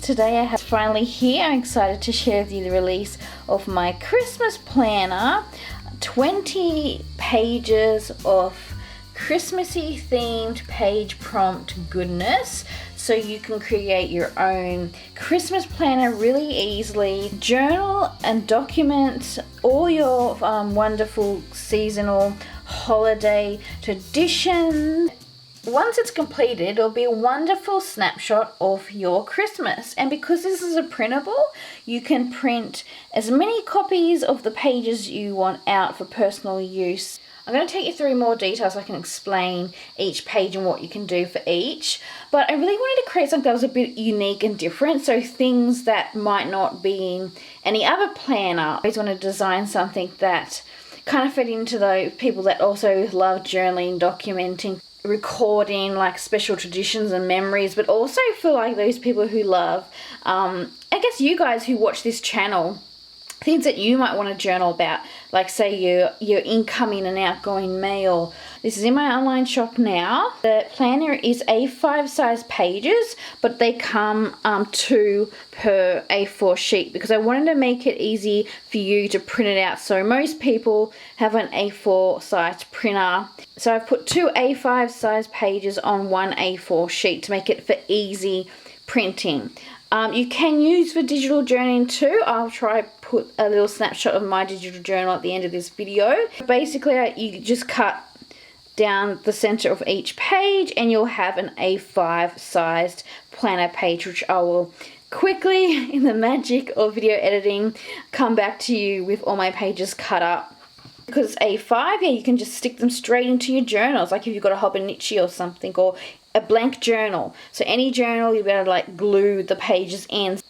Today I have finally here. I'm excited to share with you the release of my Christmas planner. 20 pages of Christmassy themed page prompt goodness, so you can create your own Christmas planner really easily. Journal and document all your wonderful seasonal holiday traditions. Once it's completed, it'll be a wonderful snapshot of your Christmas. And because this is a printable, you can print as many copies of the pages you want out for personal use. I'm going to take you through more details so I can explain each page and what you can do for each. But I really wanted to create something that was a bit unique and different, so things that might not be in any other planner. I always want to design something that kind of fit into those people that also love journaling, documenting, recording like special traditions and memories, but also for like those people who love, I guess you guys who watch this channel, things that you might want to journal about, like say your incoming and outgoing mail. This is in my online shop now. The planner is A5 size pages, but they come 2 per A4 sheet because I wanted to make it easy for you to print it out. So most people have an A4 size printer. So I've put 2 A5 size pages on 1 A4 sheet to make it for easy printing. You can use for digital journaling too. I'll try put a little snapshot of my digital journal at the end of this video. Basically, you just cut down the center of each page and you'll have an A5 sized planner page, which I will quickly, in the magic of video editing, come back to you with all my pages cut up. Because A5, yeah, you can just stick them straight into your journals, like if you've got a Hobonichi or something, or a blank journal. So any journal, you'll be able to like glue the pages in.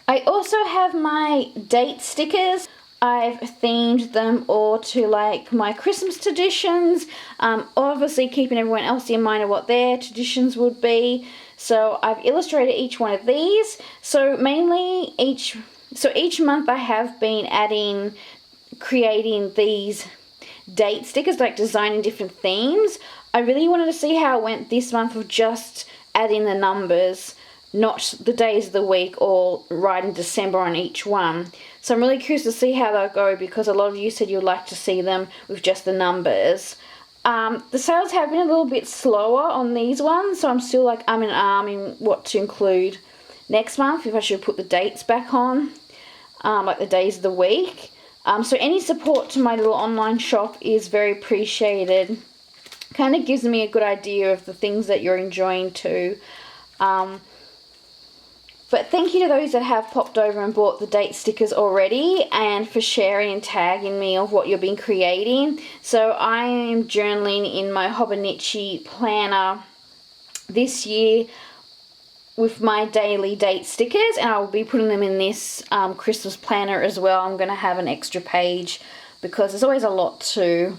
I also have my date stickers. I've themed them all to like my Christmas traditions, obviously keeping everyone else in mind of what their traditions would be. So I've illustrated each one of these. So mainly each month I have been creating these date stickers, like designing different themes. I really wanted to see how it went this month of just adding the numbers, not the days of the week, or right in December on each one. So I'm really curious to see how they'll go because a lot of you said you'd like to see them with just the numbers. The sales have been a little bit slower on these ones, so I'm still like in what to include next month, if I should put the dates back on, like the days of the week. So any support to my little online shop is very appreciated. Kind of gives me a good idea of the things that you're enjoying too. But thank you to those that have popped over and bought the date stickers already, and for sharing and tagging me of what you've been creating. So I am journaling in my Hobonichi planner this year with my daily date stickers, and I will be putting them in this Christmas planner as well. I'm going to have an extra page because there's always a lot to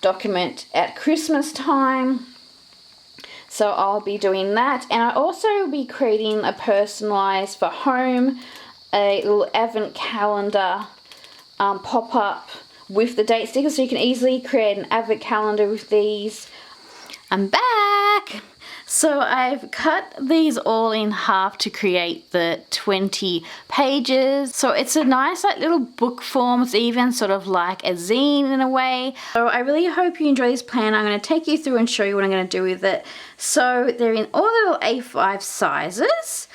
document at Christmas time. So I'll be doing that, and I also will be creating a personalized for home, a little advent calendar pop-up with the date stickers, so you can easily create an advent calendar with these. I'm back! So I've cut these all in half to create the 20 pages. So it's a nice like little book form. It's even sort of like a zine in a way. So I really hope you enjoy this plan. I'm going to take you through and show you what I'm going to do with it. So they're in all the little A5 sizes.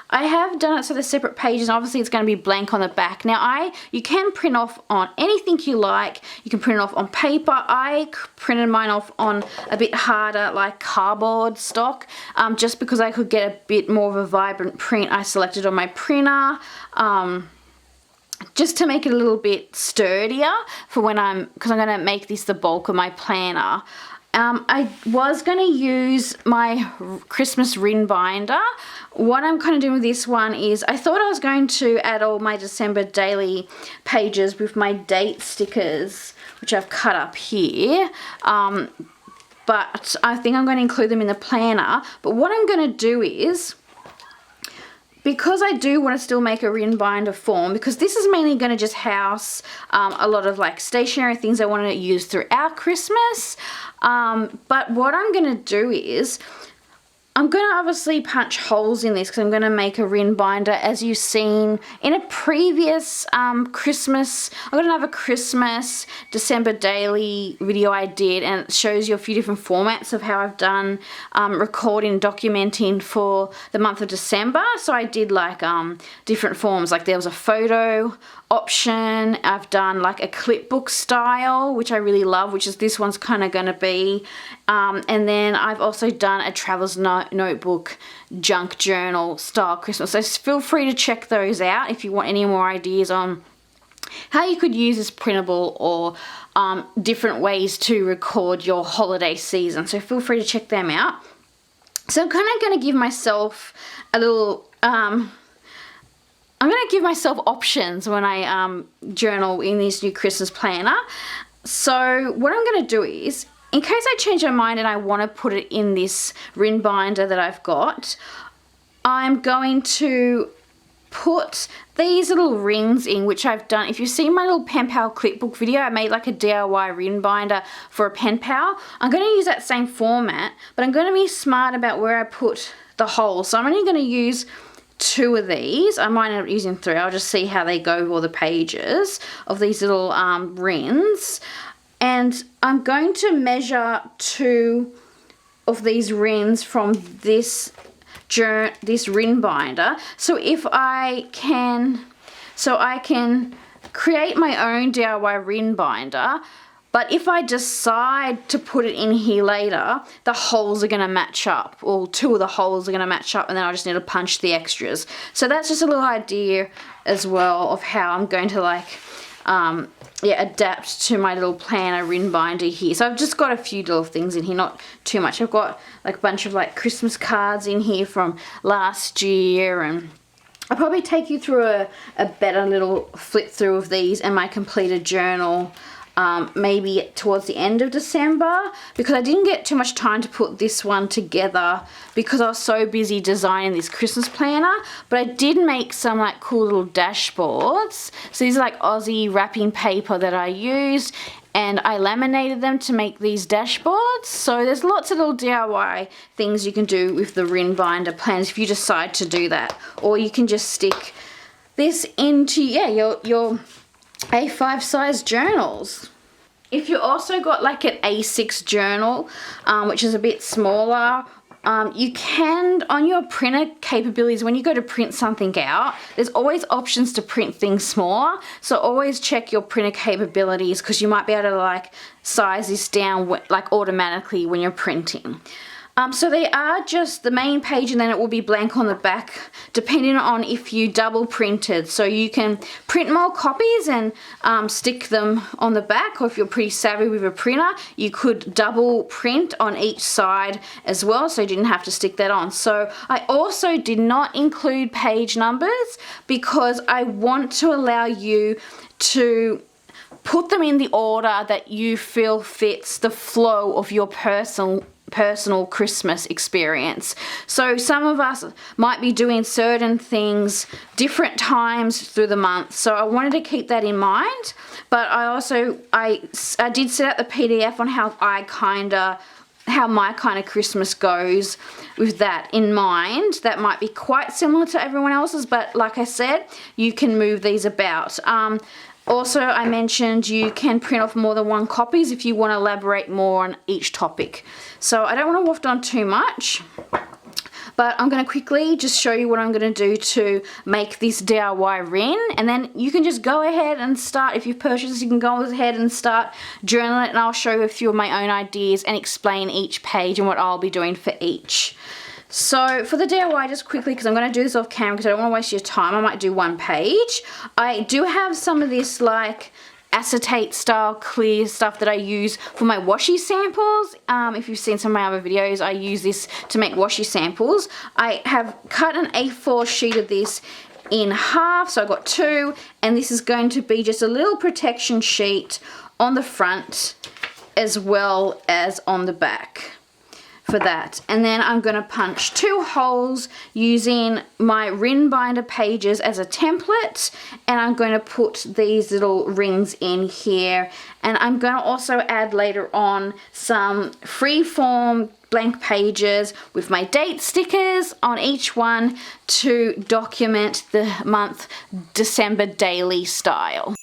I have done it so they're separate pages, and obviously it's going to be blank on the back. Now you can print off on anything you like. You can print it off on paper. I printed mine off on a bit harder like cardboard stock, just because I could get a bit more of a vibrant print. I selected on my printer, just to make it a little bit sturdier for because I'm going to make this the bulk of my planner. I was going to use my Christmas ring binder. What I'm kind of doing with this one is I thought I was going to add all my December daily pages with my date stickers, which I've cut up here. But I think I'm going to include them in the planner. But what I'm going to do is, because I do want to still make a ring binder form, because this is mainly going to just house a lot of like stationery things I want to use throughout Christmas. But what I'm going to do is I'm going to obviously punch holes in this because I'm going to make a rin binder, as you've seen in a previous Christmas. I've got another Christmas December daily video I did, and it shows you a few different formats of how I've done recording, documenting for the month of December. So I did like different forms, like there was a photo option. I've done like a clipbook style, which I really love, which is this one's kind of going to be. And then I've also done a traveler's notebook junk journal style Christmas. So feel free to check those out if you want any more ideas on how you could use this printable or different ways to record your holiday season. So feel free to check them out. So I'm kind of going to give myself a little... I'm going to give myself options when I journal in this new Christmas planner. So what I'm going to do is, in case I change my mind and I want to put it in this rin binder that I've got, I'm going to put these little rings in, which I've done. If you've seen my little pen pal clipbook video, I made like a DIY rin binder for a pen pal. I'm going to use that same format, but I'm going to be smart about where I put the holes. So I'm only going to use 2 of these. I might end up using 3. I'll just see how they go with all the pages of these little rins. And I'm going to measure 2 of these rins from this rin binder. So I can create my own DIY rin binder. But if I decide to put it in here later, the holes are going to match up, or 2 of the holes are going to match up, and then I just need to punch the extras. So that's just a little idea as well of how I'm going to like, adapt to my little planner rin binder here. So I've just got a few little things in here, not too much. I've got like a bunch of like Christmas cards in here from last year, and I'll probably take you through a better little flip through of these and my completed journal. Maybe towards the end of December, because I didn't get too much time to put this one together because I was so busy designing this Christmas planner. But I did make some like cool little dashboards. So these are like Aussie wrapping paper that I used, and I laminated them to make these dashboards. So there's lots of little DIY things you can do with the rin binder planners if you decide to do that, or you can just stick this into your A5 size journals. If you also got like an A6 journal, which is a bit smaller, you can, on your printer capabilities, when you go to print something out, there's always options to print things smaller. So always check your printer capabilities, because you might be able to like size this down like automatically when you're printing. So they are just the main page, and then it will be blank on the back depending on if you double printed. So you can print more copies and stick them on the back, or if you're pretty savvy with a printer, you could double print on each side as well, so you didn't have to stick that on. So I also did not include page numbers because I want to allow you to put them in the order that you feel fits the flow of your personal Christmas experience. So some of us might be doing certain things different times through the month, so I wanted to keep that in mind. But I did set out the PDF on how my kind of Christmas goes with that in mind. That might be quite similar to everyone else's, but like I said, you can move these about. Also, I mentioned you can print off more than 1 copies if you want to elaborate more on each topic. So I don't want to waft on too much, but I'm going to quickly just show you what I'm going to do to make this DIY rin, and then you can just go ahead and start. If you've purchased this, you can go ahead and start journaling it, and I'll show you a few of my own ideas and explain each page and what I'll be doing for each. So for the DIY, just quickly, because I'm going to do this off camera because I don't want to waste your time, I might do 1 page. I do have some of this like acetate style clear stuff that I use for my washi samples. If you've seen some of my other videos, I use this to make washi samples. I have cut an A4 sheet of this in half, so I've got 2, and this is going to be just a little protection sheet on the front as well as on the back. for that. And then I'm going to punch 2 holes using my ring binder pages as a template, and I'm going to put these little rings in here. And I'm going to also add later on some freeform blank pages with my date stickers on each one to document the month December daily style.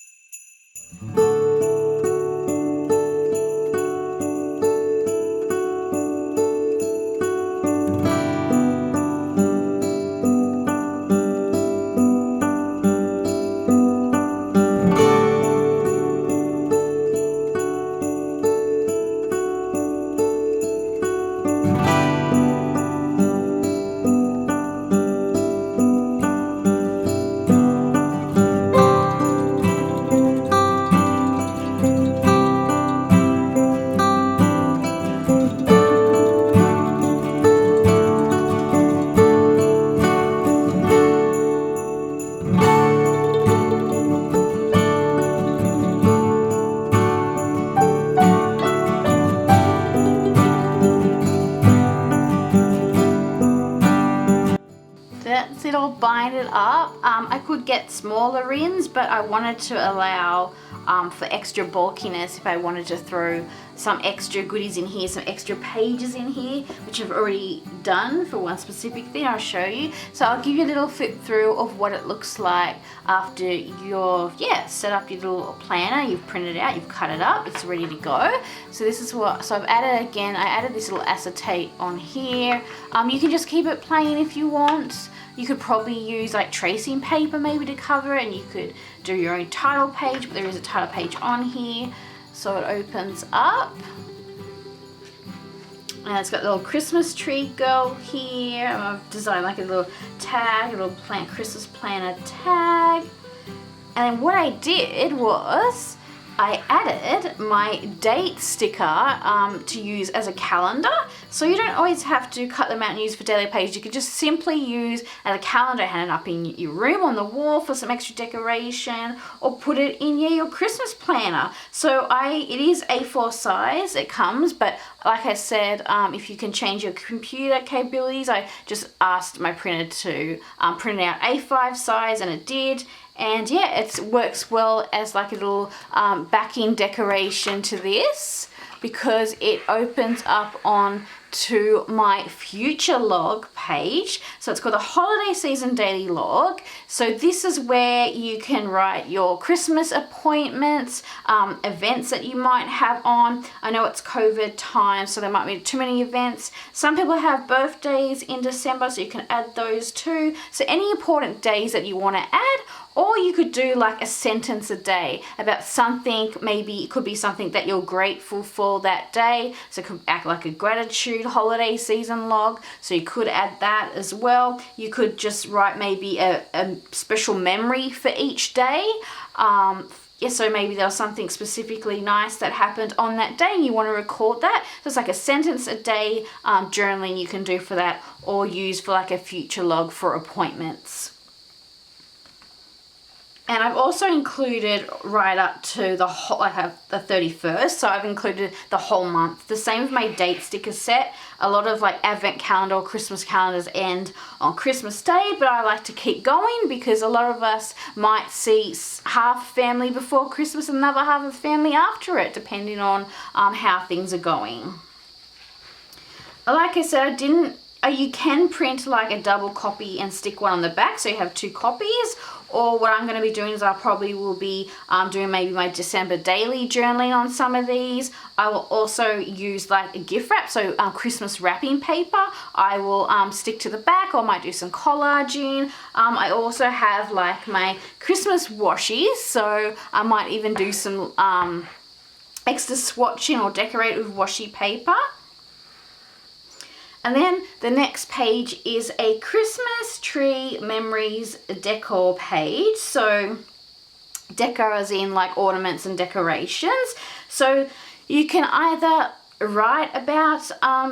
That's it all binded up. I could get smaller rings, but I wanted to allow for extra bulkiness if I wanted to throw some extra goodies in here, some extra pages in here, which I've already done for one specific thing. I'll show you. So I'll give you a little flip through of what it looks like after you've set up your little planner, you've printed it out, you've cut it up, it's ready to go. So this is what, so I've added again, I added this little acetate on here. You can just keep it plain if you want. You could probably use like tracing paper maybe to cover it, and you could do your own title page, but there is a title page on here. So it opens up. And it's got the little Christmas tree girl here. I've designed like a little tag, a little Christmas planner tag. And then what I did was I added my date sticker to use as a calendar. So you don't always have to cut them out and use for daily pages. You could just simply use as a calendar, hang it up in your room on the wall for some extra decoration, or put it in your Christmas planner. So it is A4 size, it comes, but like I said, if you can change your computer capabilities, I just asked my printer to print it out A5 size, and it did. And yeah, it works well as like a little backing decoration to this, because it opens up on to my future log page. So it's called the holiday season daily log. So this is where you can write your Christmas appointments, events that you might have on. I know it's COVID time, so there might be too many events. Some people have birthdays in December, so you can add those too. So any important days that you want to add, or you could do like a sentence a day about something. Maybe it could be something that you're grateful for that day. So it could act like a gratitude holiday season log. So you could add that as well. You could just write maybe a special memory for each day. So maybe there was something specifically nice that happened on that day and you want to record that. So it's like a sentence a day journaling you can do for that, or use for like a future log for appointments. And I've also included right up to the 31st, so I've included the whole month. The same with my date sticker set. A lot of like advent calendar or Christmas calendars end on Christmas Day, but I like to keep going because a lot of us might see half family before Christmas and another half of family after it, depending on how things are going. Like I said, you can print like a double copy and stick one on the back, so you have 2 copies. Or what I'm going to be doing is I probably will be doing maybe my December daily journaling on some of these. I will also use like a gift wrap, so Christmas wrapping paper. I will stick to the back, or might do some collaging. I also have like my Christmas washies, so I might even do some extra swatching or decorate with washi paper. And then the next page is a Christmas tree memories decor page. So decor as in like ornaments and decorations. So you can either write about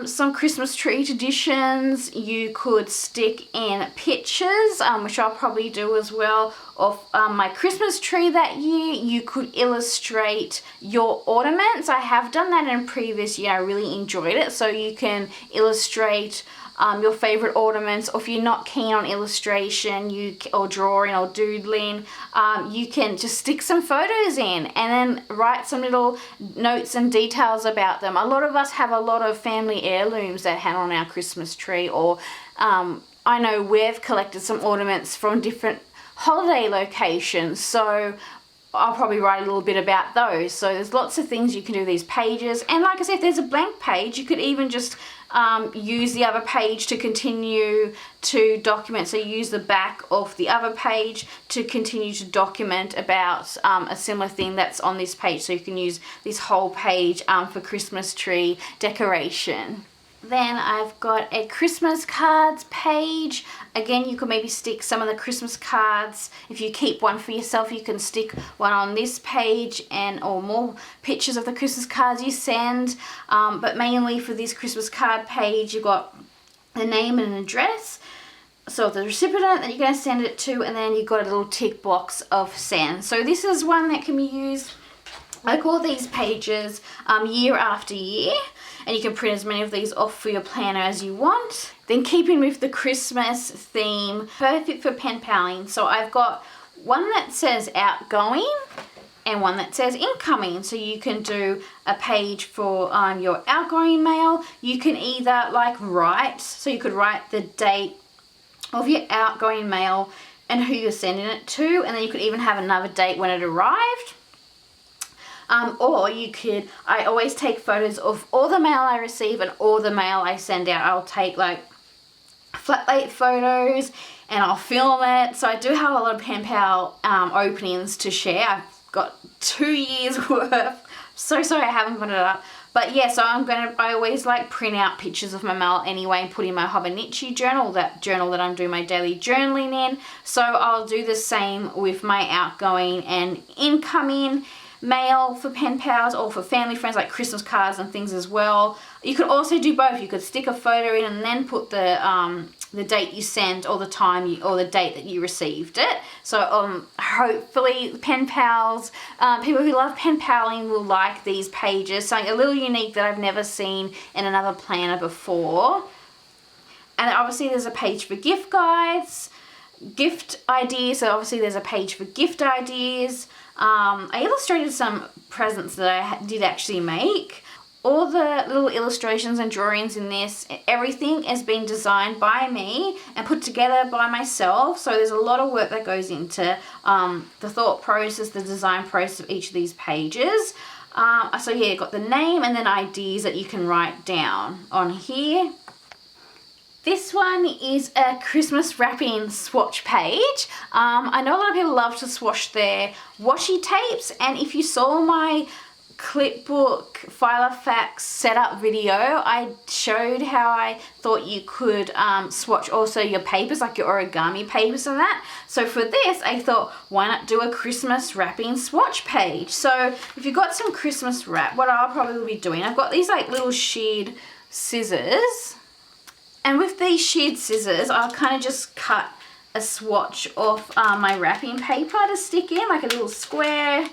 some Christmas tree traditions, you could stick in pictures, which I'll probably do as well, of my Christmas tree that year. You could illustrate your ornaments. I have done that in a previous year. I really enjoyed it. So you can illustrate your favorite ornaments, or if you're not keen on illustration or drawing or doodling, you can just stick some photos in and then write some little notes and details about them. A lot of us have a lot of family heirlooms that hang on our Christmas tree, or I know we've collected some ornaments from different holiday locations, so I'll probably write a little bit about those. So there's lots of things you can do with these pages. And like I said, if there's a blank page, you could even just use the other page to continue to document. So you use the back of the other page to continue to document about a similar thing that's on this page. So you can use this whole page for Christmas tree decoration. Then I've got a Christmas cards page. Again, you could maybe stick some of the Christmas cards. If you keep one for yourself, you can stick one on this page or more pictures of the Christmas cards you send. But mainly for this Christmas card page, you've got the name and address, so the recipient that you're going to send it to, and then you've got a little tick box of send. So this is one that can be used, I call these pages year after year. And you can print as many of these off for your planner as you want. Then keeping with the Christmas theme, perfect for pen paling. So I've got one that says outgoing and one that says incoming. So you can do a page for your outgoing mail. You can either write, so you could write the date of your outgoing mail and who you're sending it to, and then you could even have another date when it arrived. Or you could, I always take photos of all the mail I receive and all the mail I send out. I'll take flat date photos and I'll film it. So I do have a lot of pen pal openings to share. I've got 2 years worth. So sorry I haven't put it up. But yeah, so I always print out pictures of my mail anyway and put in my Hobonichi journal, that journal that I'm doing my daily journaling in. So I'll do the same with my outgoing and incoming mail for pen pals, or for family friends, like Christmas cards and things as well. You could also do both. You could stick a photo in and then put the date you sent, or the time or the date that you received it. So hopefully pen pals, people who love pen paling will like these pages. Something a little unique that I've never seen in another planner before. And obviously there's a page for gift guides, gift ideas. So obviously there's a page for gift ideas. I illustrated some presents that I did actually make. All the little illustrations and drawings in this, everything has been designed by me and put together by myself. So there's a lot of work that goes into the thought process, the design process of each of these pages. So yeah, got the name and then ideas that you can write down on here. This one is a Christmas wrapping swatch page. I know a lot of people love to swatch their washi tapes, and if you saw my Clipbook Filofax setup video, I showed how I thought you could swatch also your papers, like your origami papers and that. So for this, I thought, why not do a Christmas wrapping swatch page? So if you've got some Christmas wrap, what I'll probably be doing, I've got these little sheared scissors. And with these sheared scissors, I'll kind of just cut a swatch off my wrapping paper to stick in, like a little square.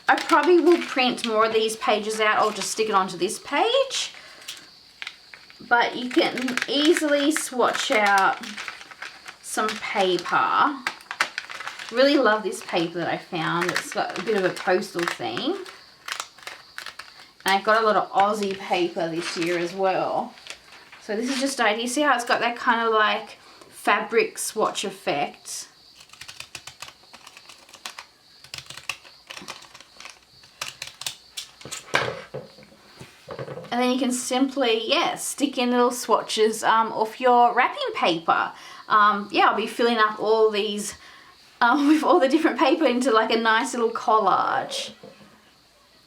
I probably will print more of these pages out or just stick it onto this page. But you can easily swatch out some paper. Really love this paper that I found. It's got a bit of a postal theme. And I got a lot of Aussie paper this year as well. So this is just ideal. See how it's got that kind of fabric swatch effect. And then you can simply, stick in little swatches off your wrapping paper. I'll be filling up all these with all the different paper into a nice little collage.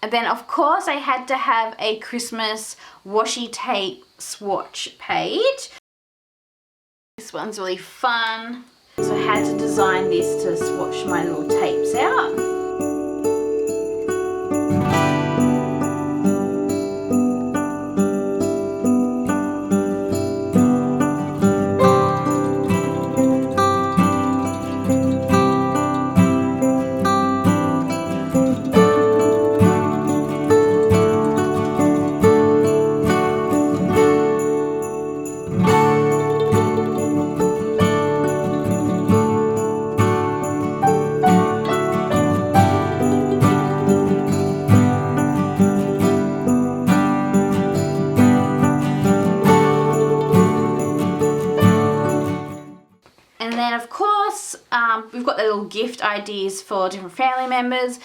And then of course I had to have a Christmas washi tape swatch page. This one's really fun. So I had to design this to swatch my little tapes out. of course, we've got the little gift ideas for different family members.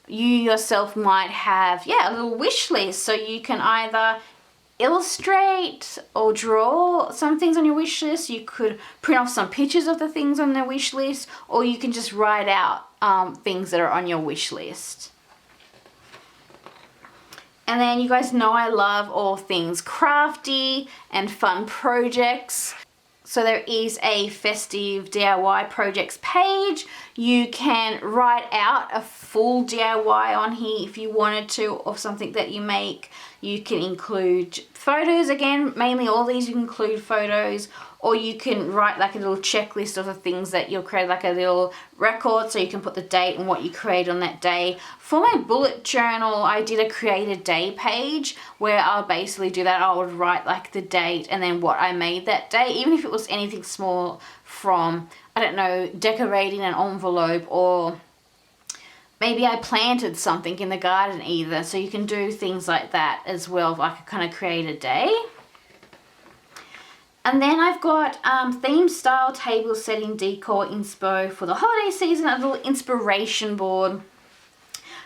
You yourself might have, a little wish list. So you can either illustrate or draw some things on your wish list. You could print off some pictures of the things on the wish list, or you can just write out things that are on your wish list. And then you guys know I love all things crafty and fun projects. So there is a festive DIY projects page. You can write out a full DIY on here if you wanted to, of something that you make. You can include photos, again, mainly all these you can include photos, or you can write like a little checklist of the things that you'll create, like a little record, so you can put the date and what you create on that day. For my bullet journal, I did a create a day page where I'll basically do that. I would write like the date and then what I made that day, even if it was anything small, from, I don't know, decorating an envelope, or maybe I planted something in the garden either. So you can do things like that as well, like a kind of create a day. And then I've got theme style table setting decor inspo for the holiday season, a little inspiration board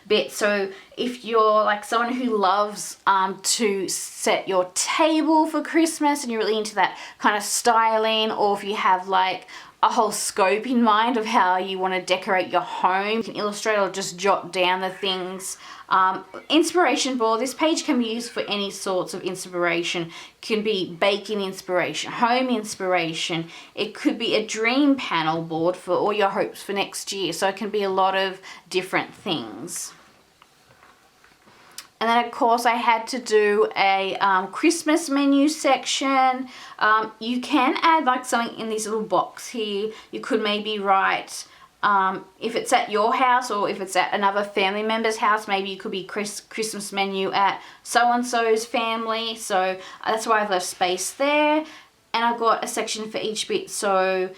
bit. So if you're like someone who loves to set your table for Christmas and you're really into that kind of styling, or if you have like a whole scope in mind of how you want to decorate your home, you can illustrate or just jot down the things. Inspiration board, this page can be used for any sorts of inspiration. It can be baking inspiration, home inspiration. It could be a dream panel board for all your hopes for next year. So it can be a lot of different things. And then of course I had to do a Christmas menu section. You can add like something in this little box here. You could maybe write, if it's at your house or if it's at another family member's house, maybe it could be Christmas menu at so-and-so's family. So that's why I've left space there. And I've got a section for each bit. So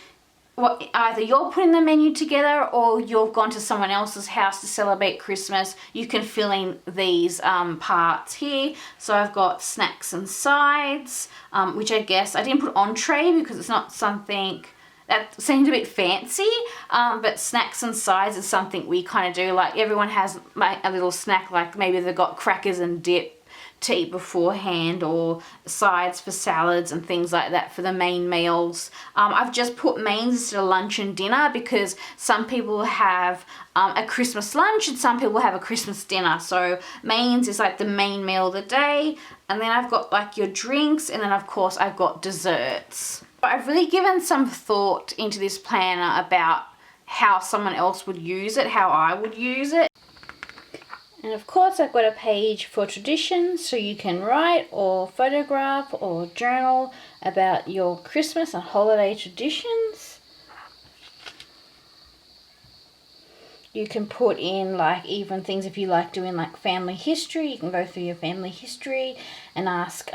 either you're putting the menu together or you've gone to someone else's house to celebrate Christmas, you can fill in these parts here. So I've got snacks and sides, which I guess I didn't put entree because it's not something that seemed a bit fancy, but snacks and sides is something we kind of do. Like everyone has a little snack, like maybe they've got crackers and dip to eat beforehand, or sides for salads and things like that for the main meals. I've just put mains instead of lunch and dinner because some people have a Christmas lunch and some people have a Christmas dinner. So mains is like the main meal of the day, and then I've got like your drinks, and then of course I've got desserts. I've really given some thought into this planner about how someone else would use it, how I would use it. And of course I've got a page for traditions, so you can write or photograph or journal about your Christmas and holiday traditions. You can put in like even things if you like doing like family history. You can go through your family history and ask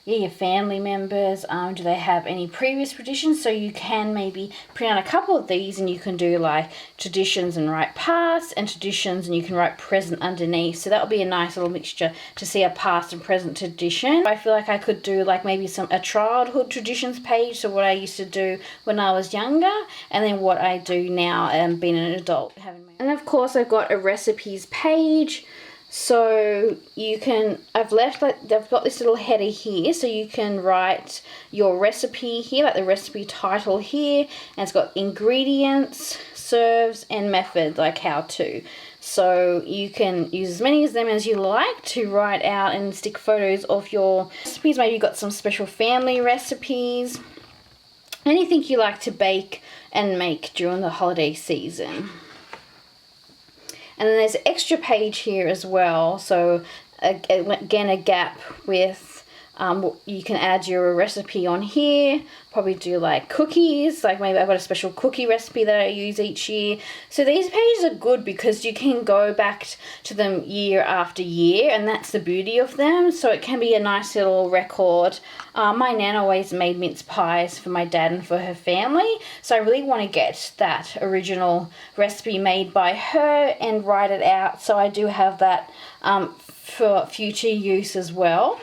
your family members, do they have any previous traditions? So you can maybe print out a couple of these and you can do like traditions and write past, and traditions and you can write present underneath. So that would be a nice little mixture to see a past and present tradition. I feel like I could do like maybe a childhood traditions page, so what I used to do when I was younger, and then what I do now being an adult. And of course I've got a recipes page. So you can, I've got this little header here, so you can write your recipe here, like the recipe title here, and it's got ingredients, serves, and method, like how to. So you can use as many of them as you like to write out and stick photos of your recipes. Maybe you've got some special family recipes, anything you like to bake and make during the holiday season. And then there's an extra page here as well. So again, a gap with, you can add your recipe on here. Probably do like cookies, like maybe I've got a special cookie recipe that I use each year. So these pages are good because you can go back to them year after year, and that's the beauty of them. So it can be a nice little record. My nan always made mince pies for my dad and for her family, so I really want to get that original recipe made by her and write it out, so I do have that for future use as well.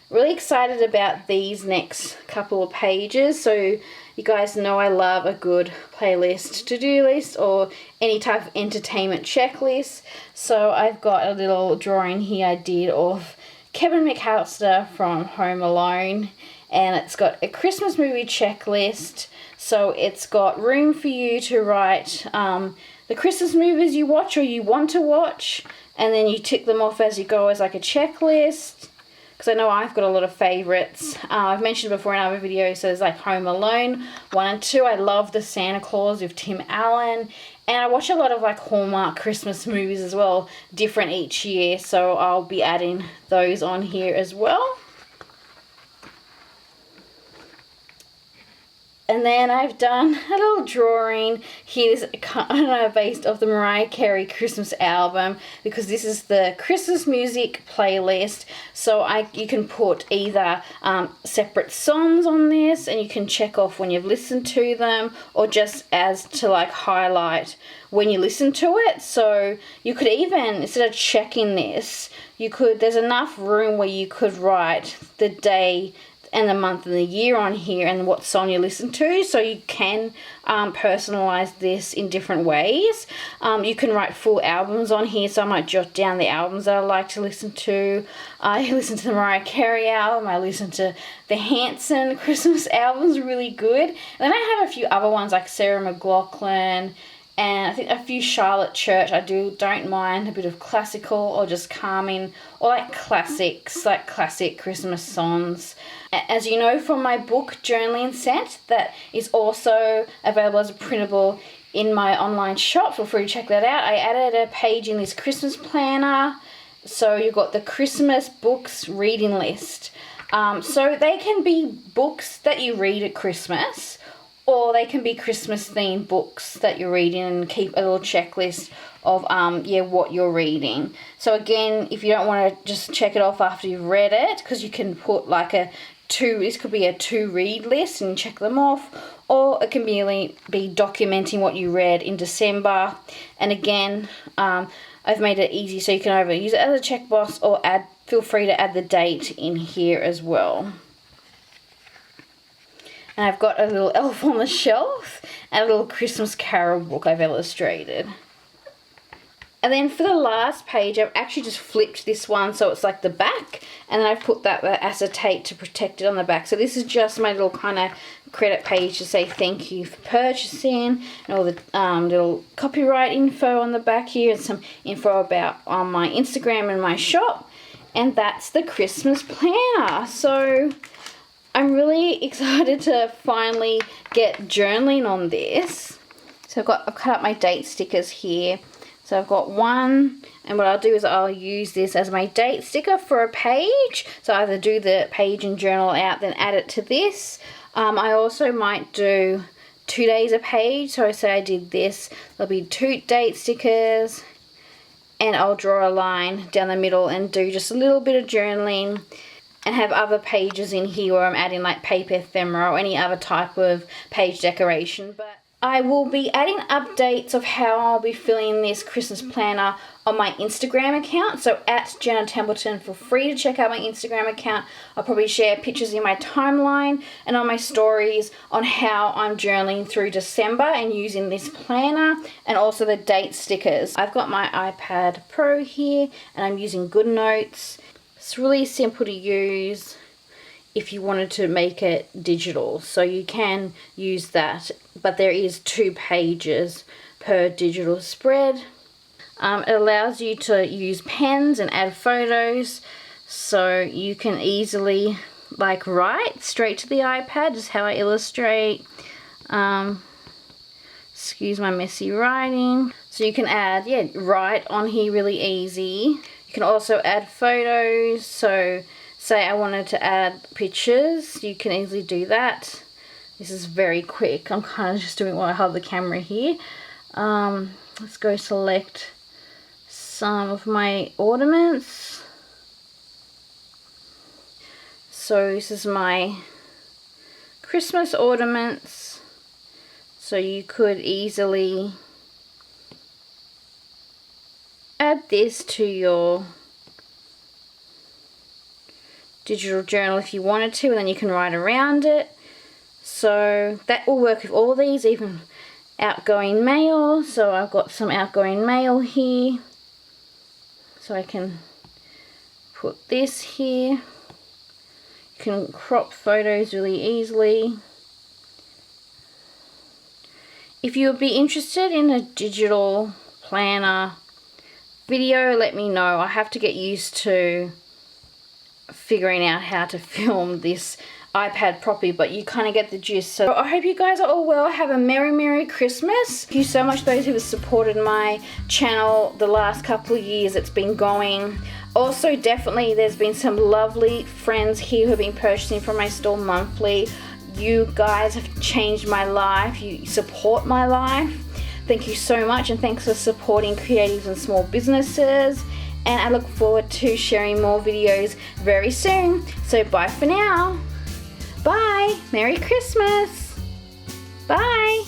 really excited about these next couple of pages. So you guys know I love a good playlist, to-do list, or any type of entertainment checklist. So I've got a little drawing here I did of Kevin McAllister from Home Alone, and it's got a Christmas movie checklist. So it's got room for you to write the Christmas movies you watch or you want to watch, and then you tick them off as you go as like a checklist. Because I know I've got a lot of favourites. I've mentioned before in other videos, so there's like Home Alone 1 and 2. I love the Santa Claus with Tim Allen. And I watch a lot of like Hallmark Christmas movies as well, different each year. So I'll be adding those on here as well. And then I've done a little drawing here, kind of based off the Mariah Carey Christmas album, because this is the Christmas music playlist. So you can put either separate songs on this, and you can check off when you've listened to them, or just as to like highlight when you listen to it. So you could even, instead of checking this, there's enough room where you could write the day and the month and the year on here and what song you listen to, so you can personalize this in different ways. You can write full albums on here, so I might jot down the albums that I like to listen to. I listen to the Mariah Carey album, I listen to the Hanson Christmas album's really good, and then I have a few other ones like Sarah McLachlan, and I think a few Charlotte Church. I don't mind a bit of classical or just calming, or like classics, like classic Christmas songs. As you know from my book Journaling Set, that is also available as a printable in my online shop. Feel free to check that out. I added a page in this Christmas planner. So you've got the Christmas books reading list. So they can be books that you read at Christmas, or they can be Christmas themed books that you're reading, and keep a little checklist of what you're reading. So again, if you don't want to just check it off after you've read it, because you can put like this could be a to read list and check them off, or it can be documenting what you read in December. And again, I've made it easy so you can either use it as a checkbox or feel free to add the date in here as well. And I've got a little elf on the shelf and a little Christmas Carol book I've illustrated. And then for the last page, I've actually just flipped this one so it's like the back, and then I've put that acetate to protect it on the back. So this is just my little kind of credit page to say thank you for purchasing, and all the little copyright info on the back here, and some info about on my Instagram and my shop. And that's the Christmas planner. So I'm really excited to finally get journaling on this. So I've cut up my date stickers here. So I've got one, and what I'll do is I'll use this as my date sticker for a page. So I either do the page and journal out, then add it to this. I also might do 2 days a page. So I say I did this, there'll be 2 date stickers, and I'll draw a line down the middle and do just a little bit of journaling, and have other pages in here where I'm adding like paper ephemera or any other type of page decoration. But I will be adding updates of how I'll be filling this Christmas planner on my Instagram account. So at Jenna Templeton, feel free to check out my Instagram account. I'll probably share pictures in my timeline and on my stories on how I'm journaling through December and using this planner, and also the date stickers. I've got my iPad Pro here, and I'm using GoodNotes. It's really simple to use if you wanted to make it digital, so you can use that, but there is 2 pages per digital spread. It allows you to use pens and add photos, so you can easily like write straight to the iPad, just how I illustrate. Excuse my messy writing. So you can add, write on here really easy. You can also add photos, so say I wanted to add pictures, you can easily do that. This is very quick. I'm kind of just doing while I hold the camera here. Let's go select some of my ornaments. So this is my Christmas ornaments. So you could easily add this to digital journal if you wanted to, and then you can write around it. So that will work with all these, even outgoing mail. So I've got some outgoing mail here. So I can put this here. You can crop photos really easily. If you would be interested in a digital planner video, let me know. I have to get used to figuring out how to film this iPad properly, but you kind of get the gist. So I hope you guys are all well. Have a Merry Christmas. Thank you so much those who have supported my channel the last couple of years it's been going. Also, definitely there's been some lovely friends here who have been purchasing from my store monthly. You guys have changed my life. You support my life. Thank you so much, and thanks for supporting creatives and small businesses. And I look forward to sharing more videos very soon. So bye for now. Bye. Merry Christmas. Bye.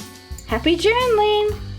Happy journaling.